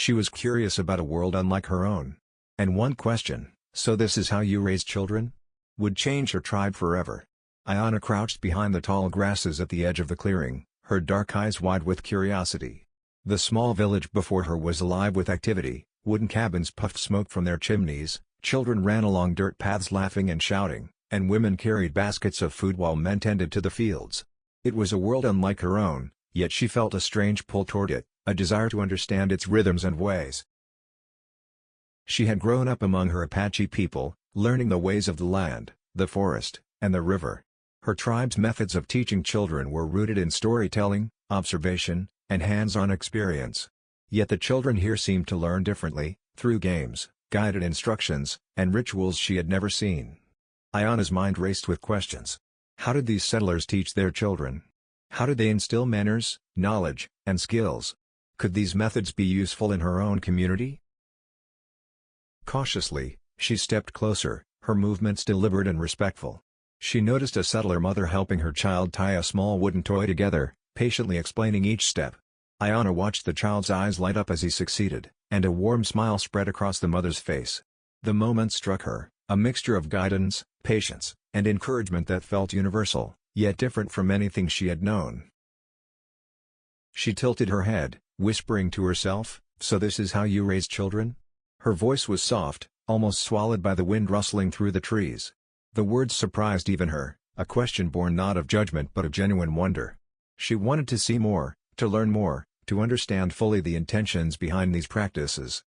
She was curious about a world unlike her own. And one question, "So this is how you raise children?" would change her tribe forever. Ayana crouched behind the tall grasses at the edge of the clearing, her dark eyes wide with curiosity. The small village before her was alive with activity. Wooden cabins puffed smoke from their chimneys, children ran along dirt paths laughing and shouting, and women carried baskets of food while men tended to the fields. It was a world unlike her own, yet she felt a strange pull toward it, a desire to understand its rhythms and ways. She had grown up among her Apache people, learning the ways of the land, the forest, and the river. Her tribe's methods of teaching children were rooted in storytelling, observation, and hands-on experience. Yet the children here seemed to learn differently, through games, guided instructions, and rituals she had never seen. Ayana's mind raced with questions. How did these settlers teach their children? How did they instill manners, knowledge, and skills? Could these methods be useful in her own community? Cautiously, she stepped closer, her movements deliberate and respectful. She noticed a settler mother helping her child tie a small wooden toy together, patiently explaining each step. Ayana watched the child's eyes light up as he succeeded, and a warm smile spread across the mother's face. The moment struck her, a mixture of guidance, patience, and encouragement that felt universal, yet different from anything she had known. She tilted her head, whispering to herself, "So this is how you raise children?" Her voice was soft, almost swallowed by the wind rustling through the trees. The words surprised even her, a question born not of judgment but of genuine wonder. She wanted to see more, to learn more, to understand fully the intentions behind these practices.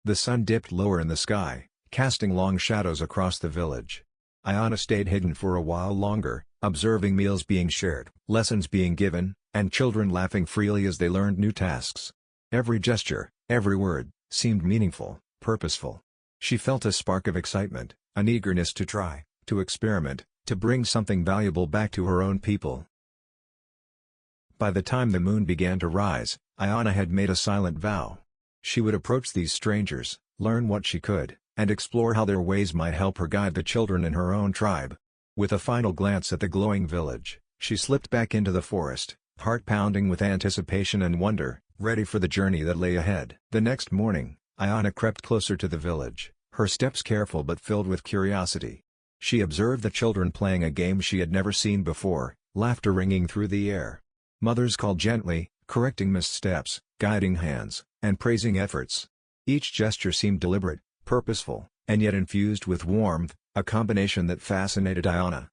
The sun dipped lower in the sky, casting long shadows across the village. Ayana stayed hidden for a while longer, observing meals being shared, lessons being given, and children laughing freely as they learned new tasks. Every gesture, every word, seemed meaningful, purposeful. She felt a spark of excitement, an eagerness to try, to experiment, to bring something valuable back to her own people. By the time the moon began to rise, Ayana had made a silent vow. She would approach these strangers, learn what she could, and explore how their ways might help her guide the children in her own tribe. With a final glance at the glowing village, she slipped back into the forest, heart pounding with anticipation and wonder, ready for the journey that lay ahead. The next morning, Ayana crept closer to the village, her steps careful but filled with curiosity. She observed the children playing a game she had never seen before, laughter ringing through the air. Mothers called gently, correcting missteps, guiding hands, and praising efforts. Each gesture seemed deliberate, purposeful, and yet infused with warmth, a combination that fascinated Ayana.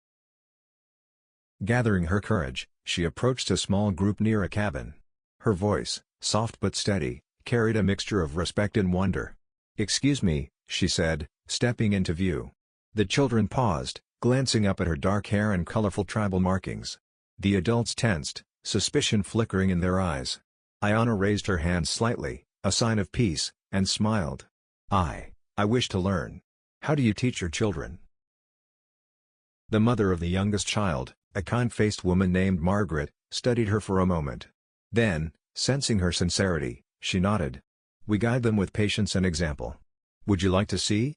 Gathering her courage, she approached a small group near a cabin. Her voice, soft but steady, carried a mixture of respect and wonder. "Excuse me," she said, stepping into view. The children paused, glancing up at her dark hair and colorful tribal markings. The adults tensed, suspicion flickering in their eyes. Ayana raised her hand slightly, a sign of peace, and smiled. I wish to learn. How do you teach your children?" The mother of the youngest child, a kind-faced woman named Margaret, studied her for a moment. Then, sensing her sincerity, she nodded. "We guide them with patience and example. Would you like to see?"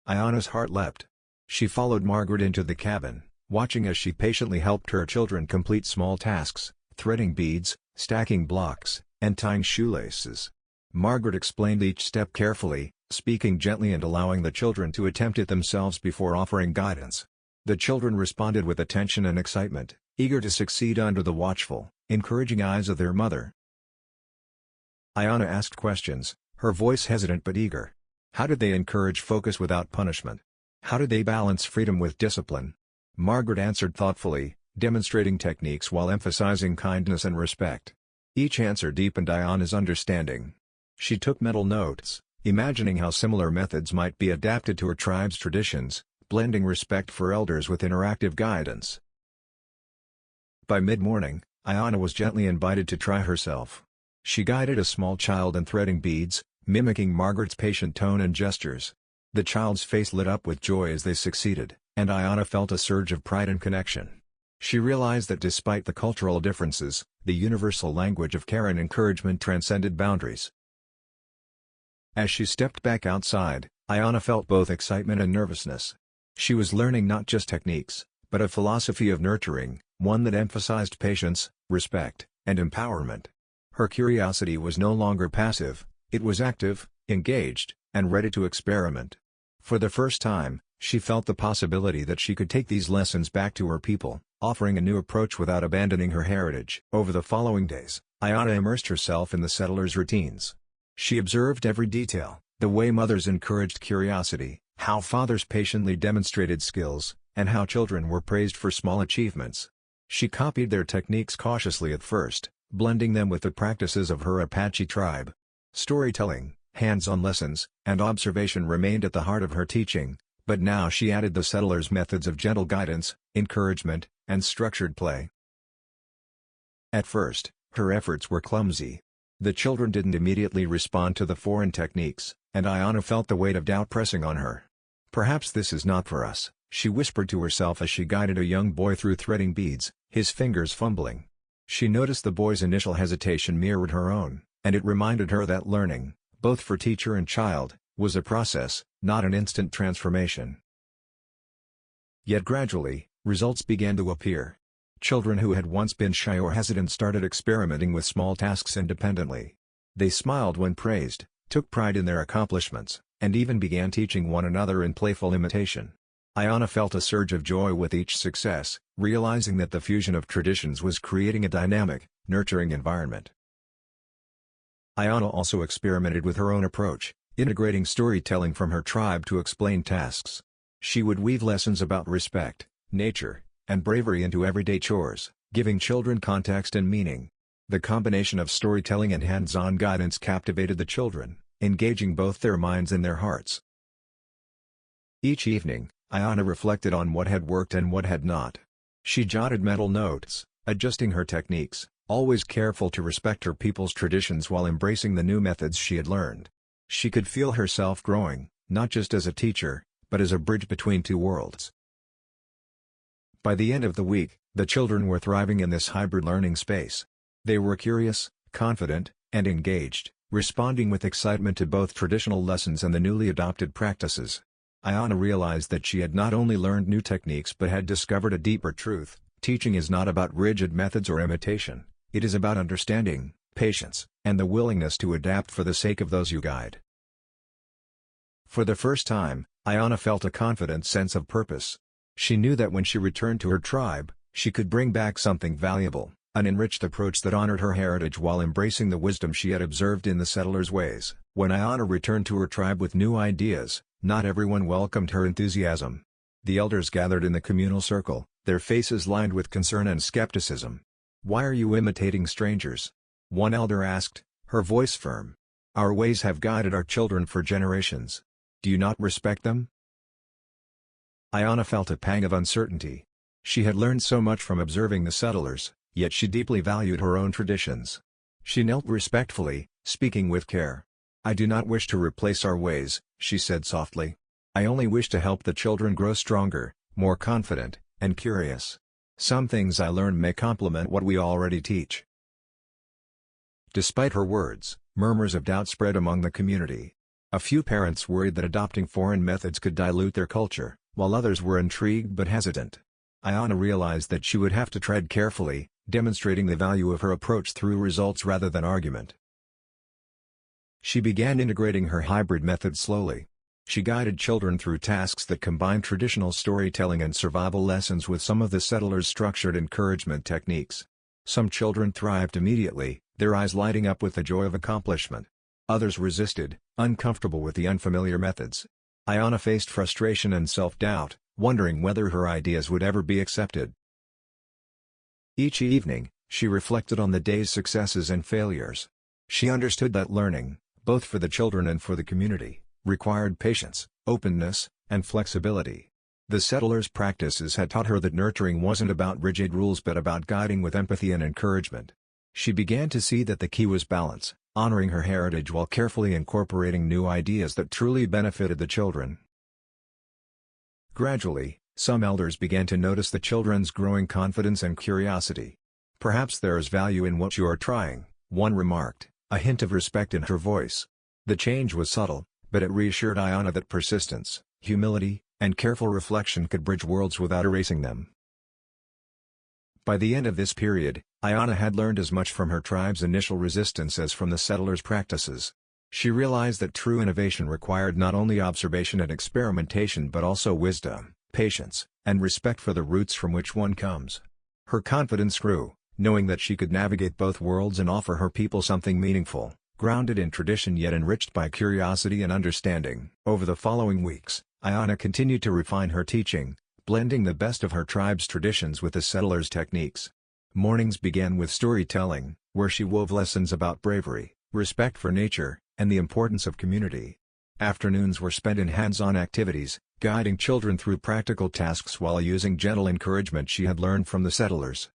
Ayana's heart leapt. She followed Margaret into the cabin, watching as she patiently helped her children complete small tasks, threading beads, stacking blocks, and tying shoelaces. Margaret explained each step carefully, speaking gently and allowing the children to attempt it themselves before offering guidance. The children responded with attention and excitement, eager to succeed under the watchful, encouraging eyes of their mother. Ayana asked questions, her voice hesitant but eager. How did they encourage focus without punishment? How did they balance freedom with discipline? Margaret answered thoughtfully, demonstrating techniques while emphasizing kindness and respect. Each answer deepened Ayana's understanding. She took mental notes, imagining how similar methods might be adapted to her tribe's traditions, blending respect for elders with interactive guidance. By mid-morning, Ayana was gently invited to try herself. She guided a small child in threading beads, mimicking Margaret's patient tone and gestures. The child's face lit up with joy as they succeeded, and Ayana felt a surge of pride and connection. She realized that despite the cultural differences, the universal language of care and encouragement transcended boundaries. As she stepped back outside, Ayana felt both excitement and nervousness. She was learning not just techniques, but a philosophy of nurturing, one that emphasized patience, respect, and empowerment. Her curiosity was no longer passive, it was active, engaged, and ready to experiment. For the first time, she felt the possibility that she could take these lessons back to her people, offering a new approach without abandoning her heritage. Over the following days, Ayanna immersed herself in the settlers' routines. She observed every detail, the way mothers encouraged curiosity, how fathers patiently demonstrated skills, and how children were praised for small achievements. She copied their techniques cautiously at first, blending them with the practices of her Apache tribe. Storytelling, hands-on lessons, and observation remained at the heart of her teaching, but now she added the settlers' methods of gentle guidance, encouragement, and structured play. At first, her efforts were clumsy. The children didn't immediately respond to the foreign techniques, and Ayanna felt the weight of doubt pressing on her. "Perhaps this is not for us," she whispered to herself as she guided a young boy through threading beads, his fingers fumbling. She noticed the boy's initial hesitation mirrored her own, and it reminded her that learning, both for teacher and child, was a process, not an instant transformation. Yet gradually, results began to appear. Children who had once been shy or hesitant started experimenting with small tasks independently. They smiled when praised, took pride in their accomplishments, and even began teaching one another in playful imitation. Ayanna felt a surge of joy with each success, realizing that the fusion of traditions was creating a dynamic, nurturing environment. Ayanna also experimented with her own approach, integrating storytelling from her tribe to explain tasks. She would weave lessons about respect, nature, and bravery into everyday chores, giving children context and meaning. The combination of storytelling and hands-on guidance captivated the children, engaging both their minds and their hearts. Each evening, Ayanna reflected on what had worked and what had not. She jotted mental notes, adjusting her techniques, always careful to respect her people's traditions while embracing the new methods she had learned. She could feel herself growing, not just as a teacher, but as a bridge between two worlds. By the end of the week, the children were thriving in this hybrid learning space. They were curious, confident, and engaged, responding with excitement to both traditional lessons and the newly adopted practices. Ayanna realized that she had not only learned new techniques but had discovered a deeper truth: teaching is not about rigid methods or imitation, it is about understanding, patience, and the willingness to adapt for the sake of those you guide. For the first time, Ayanna felt a confident sense of purpose. She knew that when she returned to her tribe, she could bring back something valuable, an enriched approach that honored her heritage while embracing the wisdom she had observed in the settlers' ways. When Ayanna returned to her tribe with new ideas, not everyone welcomed her enthusiasm. The elders gathered in the communal circle, their faces lined with concern and skepticism. "Why are you imitating strangers?" one elder asked, her voice firm. "Our ways have guided our children for generations. Do you not respect them?" Ayanna felt a pang of uncertainty. She had learned so much from observing the settlers, yet she deeply valued her own traditions. She knelt respectfully, speaking with care. "I do not wish to replace our ways," she said softly. "I only wish to help the children grow stronger, more confident, and curious. Some things I learned may complement what we already teach." Despite her words, murmurs of doubt spread among the community. A few parents worried that adopting foreign methods could dilute their culture, while others were intrigued but hesitant. Ayanna realized that she would have to tread carefully, demonstrating the value of her approach through results rather than argument. She began integrating her hybrid method slowly. She guided children through tasks that combined traditional storytelling and survival lessons with some of the settlers' structured encouragement techniques. Some children thrived immediately, their eyes lighting up with the joy of accomplishment. Others resisted, uncomfortable with the unfamiliar methods. Ayanna faced frustration and self-doubt, wondering whether her ideas would ever be accepted. Each evening, she reflected on the day's successes and failures. She understood that learning, both for the children and for the community, required patience, openness, and flexibility. The settlers' practices had taught her that nurturing wasn't about rigid rules but about guiding with empathy and encouragement. She began to see that the key was balance, honoring her heritage while carefully incorporating new ideas that truly benefited the children. Gradually, some elders began to notice the children's growing confidence and curiosity. "Perhaps there is value in what you are trying," one remarked, a hint of respect in her voice. The change was subtle, but it reassured Ayanna that persistence, humility, and careful reflection could bridge worlds without erasing them. By the end of this period, Ayana had learned as much from her tribe's initial resistance as from the settlers' practices. She realized that true innovation required not only observation and experimentation but also wisdom, patience, and respect for the roots from which one comes. Her confidence grew, knowing that she could navigate both worlds and offer her people something meaningful, grounded in tradition yet enriched by curiosity and understanding. Over the following weeks, Ayana continued to refine her teaching, blending the best of her tribe's traditions with the settlers' techniques. Mornings began with storytelling, where she wove lessons about bravery, respect for nature, and the importance of community. Afternoons were spent in hands-on activities, guiding children through practical tasks while using gentle encouragement she had learned from the settlers.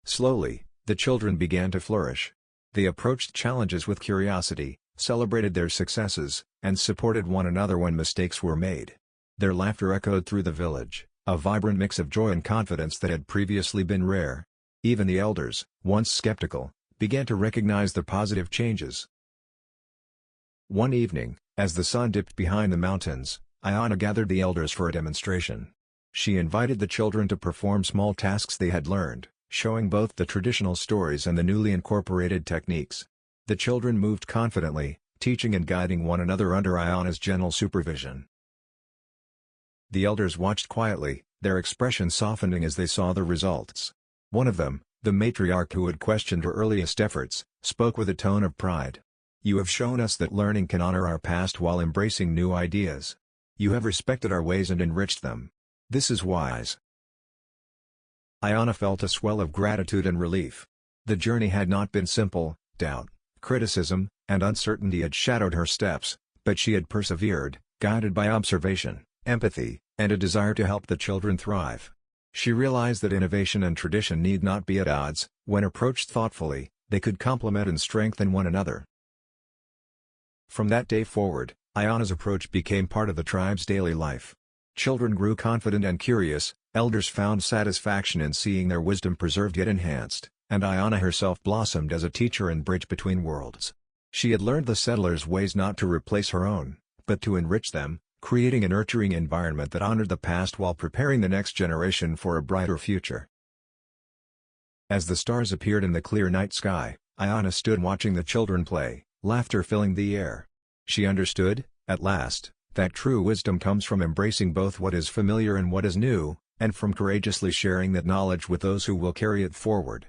Slowly, the children began to flourish. They approached challenges with curiosity, celebrated their successes, and supported one another when mistakes were made. Their laughter echoed through the village, a vibrant mix of joy and confidence that had previously been rare. Even the elders, once skeptical, began to recognize the positive changes. One evening, as the sun dipped behind the mountains, Ayana gathered the elders for a demonstration. She invited the children to perform small tasks they had learned, showing both the traditional stories and the newly incorporated techniques. The children moved confidently, teaching and guiding one another under Ayana's gentle supervision. The elders watched quietly, their expressions softening as they saw the results. One of them, the matriarch who had questioned her earliest efforts, spoke with a tone of pride. "You have shown us that learning can honor our past while embracing new ideas. You have respected our ways and enriched them. This is wise." Ayana felt a swell of gratitude and relief. The journey had not been simple, doubt, criticism, and uncertainty had shadowed her steps, but she had persevered, guided by observation, empathy, and a desire to help the children thrive. She realized that innovation and tradition need not be at odds. When approached thoughtfully, they could complement and strengthen one another. From that day forward, Ayana's approach became part of the tribe's daily life. Children grew confident and curious, elders found satisfaction in seeing their wisdom preserved yet enhanced, and Ayana herself blossomed as a teacher and bridge between worlds. She had learned the settlers' ways not to replace her own, but to enrich them, creating a nurturing environment that honored the past while preparing the next generation for a brighter future. As the stars appeared in the clear night sky, Ayana stood watching the children play, laughter filling the air. She understood, at last, that true wisdom comes from embracing both what is familiar and what is new, and from courageously sharing that knowledge with those who will carry it forward.